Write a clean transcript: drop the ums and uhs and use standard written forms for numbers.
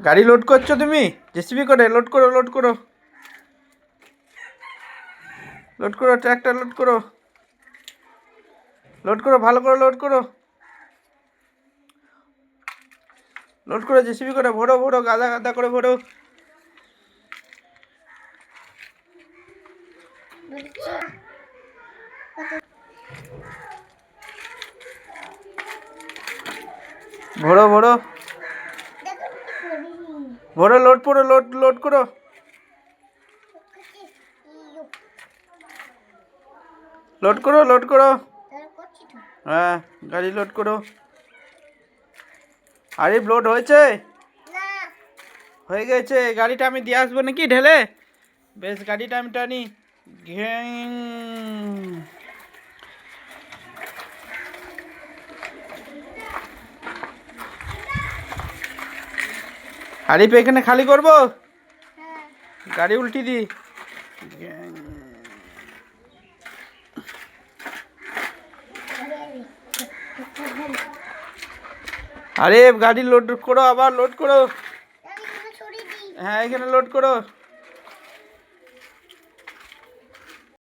গাড়ি লোড করছো তুমি? জেসিবি করে লোড করো, লোড করো, লোড করো, ট্র্যাক্টর লোড করো, লোড করো, ভালো করে লোড করো, লোড করো, জেসিবি করে ভরো, ভরো, গাদা গাদা করে ভরো। ভরো ভরো ভরো, লোড করো, লোড লোড করো, লোড করো, লোড করো। হ্যাঁ, গাড়ি লোড করো। আরে লোড হয়েছে? হয়ে গেছে। গাড়িটা আমি দিয়ে আসবো নাকি ঢেলে? বেশ, গাড়িটা আমি টানি। ঘ্যাং। আরিফ এখানে খালি করবো, গাড়ি উল্টি দি। আরে গাড়ি লোড করো, আবার লোড করো। হ্যাঁ, এখানে লোড করো।